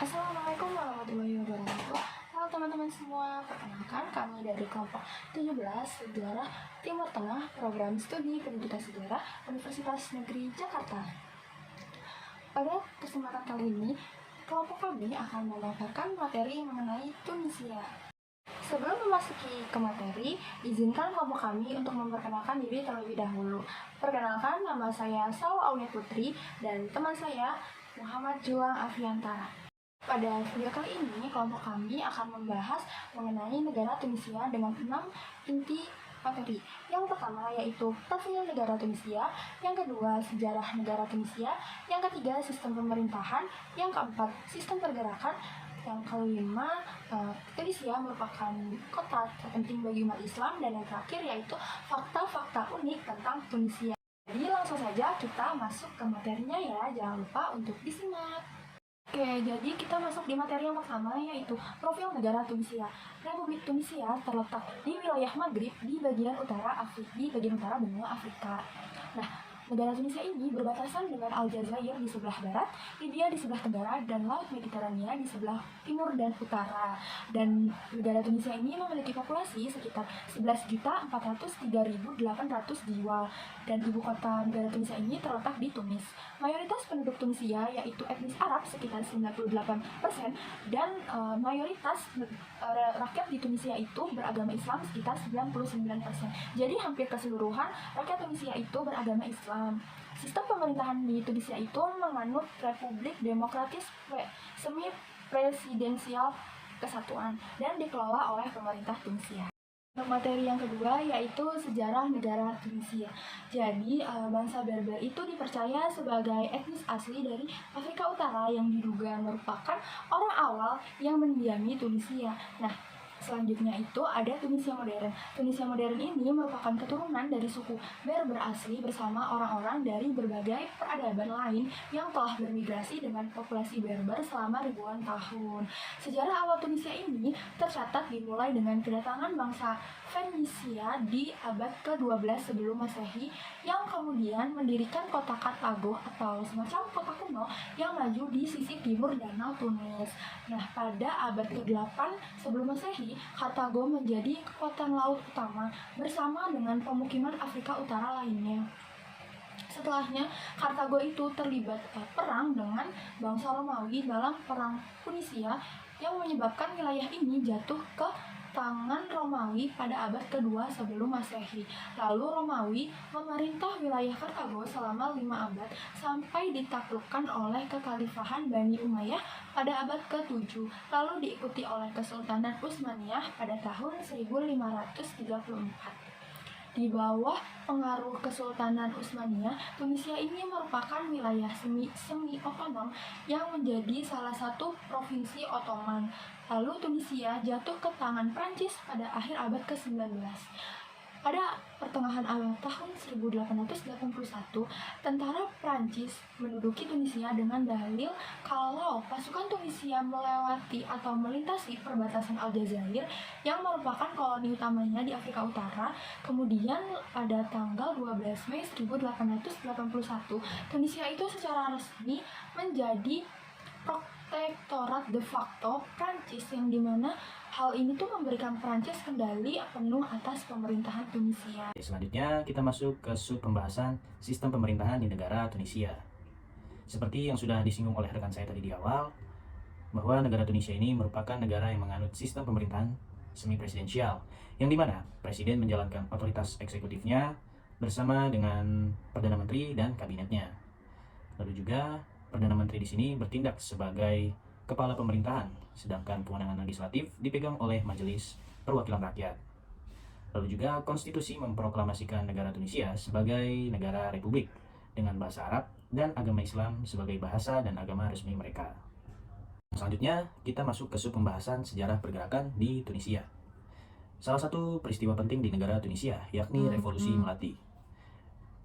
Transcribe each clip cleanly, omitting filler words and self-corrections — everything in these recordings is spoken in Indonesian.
Assalamualaikum warahmatullahi wabarakatuh. Halo teman-teman semua, perkenalkan kami dari kelompok 17 Sejarah Timur Tengah Program Studi Pendidikan Sejarah Universitas Negeri Jakarta. Pada kesempatan kali ini, kelompok kami akan memaparkan materi mengenai Tunisia. Sebelum memasuki ke materi, izinkan kelompok kami untuk memperkenalkan diri terlebih dahulu. Perkenalkan, nama saya Sawa Aulia Putri dan teman saya Muhammad Juang Afiantara. Pada video kali ini, kelompok kami akan membahas mengenai negara Tunisia dengan 6 inti materi. Yang pertama yaitu profil negara Tunisia, yang kedua sejarah negara Tunisia, yang ketiga sistem pemerintahan, yang keempat sistem pergerakan, yang kelima Tunisia merupakan kota terpenting bagi umat Islam, dan yang terakhir yaitu fakta-fakta unik tentang Tunisia. Jadi langsung saja kita masuk ke materinya ya, jangan lupa untuk disimak. Oke, jadi kita masuk di materi yang pertama yaitu profil negara Tunisia. Republik Tunisia terletak di wilayah Maghrib di bagian utara benua Afrika. Nah, negara Tunisia ini berbatasan dengan Aljazair di sebelah barat, Libya di sebelah tenggara, dan Laut Mediterania di sebelah timur dan utara. Dan negara Tunisia ini memiliki populasi sekitar 11.403.800 jiwa. Dan ibu kota negara Tunisia ini terletak di Tunis. Mayoritas penduduk Tunisia yaitu etnis Arab sekitar 98%, dan mayoritas rakyat di Tunisia itu beragama Islam sekitar 99%. Jadi hampir keseluruhan rakyat Tunisia itu beragama Islam. Sistem pemerintahan di Tunisia itu menganut Republik Demokratis Semi Presidensial Kesatuan dan dikelola oleh pemerintah Tunisia. Untuk materi yang kedua yaitu sejarah negara Tunisia. Jadi bangsa Berber itu dipercaya sebagai etnis asli dari Afrika Utara yang diduga merupakan orang awal yang mendiami Tunisia. Nah, selanjutnya itu ada Tunisia modern. Tunisia modern ini merupakan keturunan dari suku Berber asli bersama orang-orang dari berbagai peradaban lain yang telah bermigrasi dengan populasi Berber selama ribuan tahun. Sejarah awal Tunisia ini tercatat dimulai dengan kedatangan bangsa Fenisia di abad ke-12 sebelum Masehi yang kemudian mendirikan kota Kartago atau semacam kota kuno yang maju di sisi timur danau Tunis. Nah, pada abad ke-8 sebelum Masehi, Kartago menjadi kekuatan laut utama bersama dengan pemukiman Afrika Utara lainnya. Setelahnya, Kartago itu terlibat perang dengan bangsa Romawi dalam Perang Punisia yang menyebabkan wilayah ini jatuh ke tangan Romawi pada abad kedua sebelum Masehi. Lalu Romawi memerintah wilayah Kartago selama 5 abad sampai ditaklukkan oleh kekhalifahan Bani Umayyah pada abad ke-7, lalu diikuti oleh Kesultanan Utsmaniyah pada tahun 1534. Di bawah pengaruh Kesultanan Utsmaniyah, Tunisia ini merupakan wilayah semi-otonom yang menjadi salah satu provinsi Ottoman. Lalu Tunisia jatuh ke tangan Prancis pada akhir abad ke-19. Pada pertengahan tahun 1881, tentara Prancis menduduki Tunisia dengan dalil kalau pasukan Tunisia melewati atau melintasi perbatasan Aljazair yang merupakan koloni utamanya di Afrika Utara. Kemudian pada tanggal 12 Mei 1881, Tunisia itu secara resmi menjadi protektorat de facto Prancis, yang dimana hal ini tuh memberikan Prancis kendali penuh atas pemerintahan Tunisia. Selanjutnya kita masuk ke sub pembahasan sistem pemerintahan di negara Tunisia. Seperti yang sudah disinggung oleh rekan saya tadi di awal, bahwa negara Tunisia ini merupakan negara yang menganut sistem pemerintahan semi presidensial, yang dimana presiden menjalankan otoritas eksekutifnya bersama dengan perdana menteri dan kabinetnya. Lalu juga perdana menteri di sini bertindak sebagai kepala pemerintahan, sedangkan kewenangan legislatif dipegang oleh Majelis Perwakilan Rakyat. Lalu juga konstitusi memproklamasikan negara Tunisia sebagai negara republik dengan bahasa Arab dan agama Islam sebagai bahasa dan agama resmi mereka. Selanjutnya kita masuk ke sub pembahasan sejarah pergerakan di Tunisia. Salah satu peristiwa penting di negara Tunisia yakni Revolusi Melati.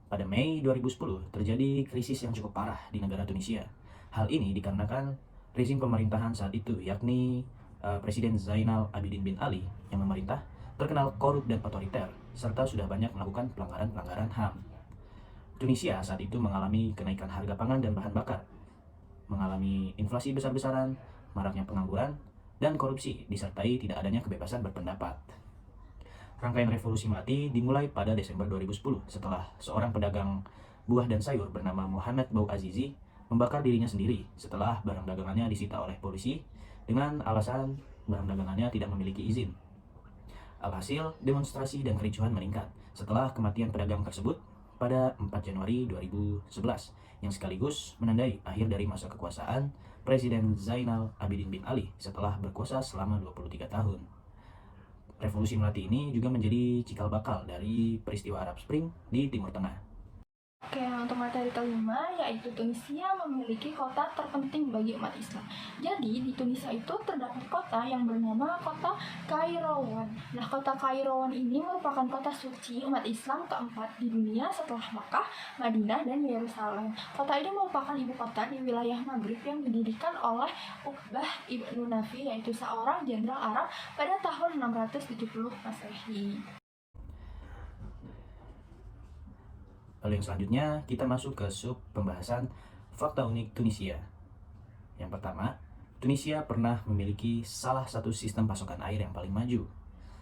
Pada Mei 2010 terjadi krisis yang cukup parah di negara Tunisia. Hal ini dikarenakan rezim pemerintahan saat itu, yakni Presiden Zainal Abidin bin Ali yang memerintah, terkenal korup dan otoriter, serta sudah banyak melakukan pelanggaran-pelanggaran HAM. Tunisia saat itu mengalami kenaikan harga pangan dan bahan bakar, mengalami inflasi besar-besaran, maraknya pengangguran, dan korupsi, disertai tidak adanya kebebasan berpendapat. Rangkaian revolusi Melati dimulai pada Desember 2010 setelah seorang pedagang buah dan sayur bernama Muhammad Bouazizi membakar dirinya sendiri setelah barang dagangannya disita oleh polisi dengan alasan barang dagangannya tidak memiliki izin. Alhasil, demonstrasi dan kericuhan meningkat setelah kematian pedagang tersebut pada 4 Januari 2011 yang sekaligus menandai akhir dari masa kekuasaan Presiden Zainal Abidin bin Ali setelah berkuasa selama 23 tahun. Revolusi Melati ini juga menjadi cikal bakal dari peristiwa Arab Spring di Timur Tengah. Oke, untuk materi kelima yaitu Tunisia memiliki kota terpenting bagi umat Islam. Jadi di Tunisia itu terdapat kota yang bernama kota Kairouan. Nah, kota Kairouan ini merupakan kota suci umat Islam keempat di dunia setelah Makkah, Madinah, dan Yerusalem. Kota ini merupakan ibu kota di wilayah Maghrib yang didirikan oleh Uqbah ibnu Nafi, yaitu seorang jenderal Arab pada tahun 670 Masehi. Lalu yang selanjutnya kita masuk ke sub pembahasan fakta unik Tunisia. Yang pertama, Tunisia pernah memiliki salah satu sistem pasokan air yang paling maju,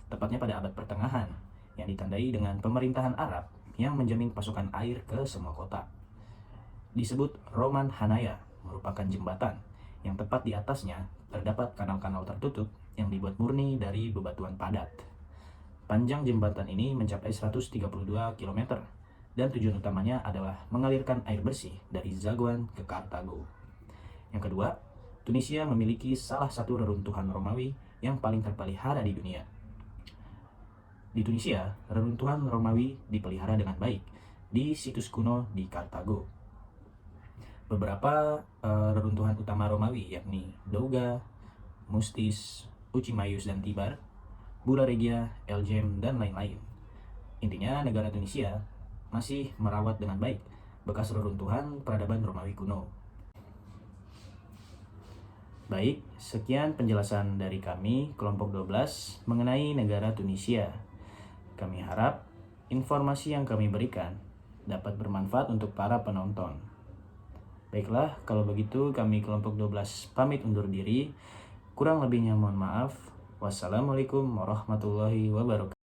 tepatnya pada abad pertengahan, yang ditandai dengan pemerintahan Arab yang menjamin pasokan air ke semua kota. Disebut Roman Hanaya, merupakan jembatan yang tepat di atasnya terdapat kanal-kanal tertutup yang dibuat murni dari bebatuan padat. Panjang jembatan ini mencapai 132 km dan tujuan utamanya adalah mengalirkan air bersih dari Zaguan ke Kartago. Yang kedua, Tunisia memiliki salah satu reruntuhan Romawi yang paling terpelihara di dunia. Di Tunisia, reruntuhan Romawi dipelihara dengan baik di situs kuno di Kartago. Beberapa reruntuhan utama Romawi yakni Douga, Mustis, Ucimayus dan Tibar, Bula Regia, Elgem, dan lain-lain. Intinya, negara Tunisia masih merawat dengan baik bekas reruntuhan peradaban Romawi kuno. Baik, sekian penjelasan dari kami, kelompok 12, mengenai negara Tunisia. Kami harap informasi yang kami berikan dapat bermanfaat untuk para penonton. Baiklah, kalau begitu kami kelompok 12 pamit undur diri. Kurang lebihnya mohon maaf. Wassalamualaikum warahmatullahi wabarakatuh.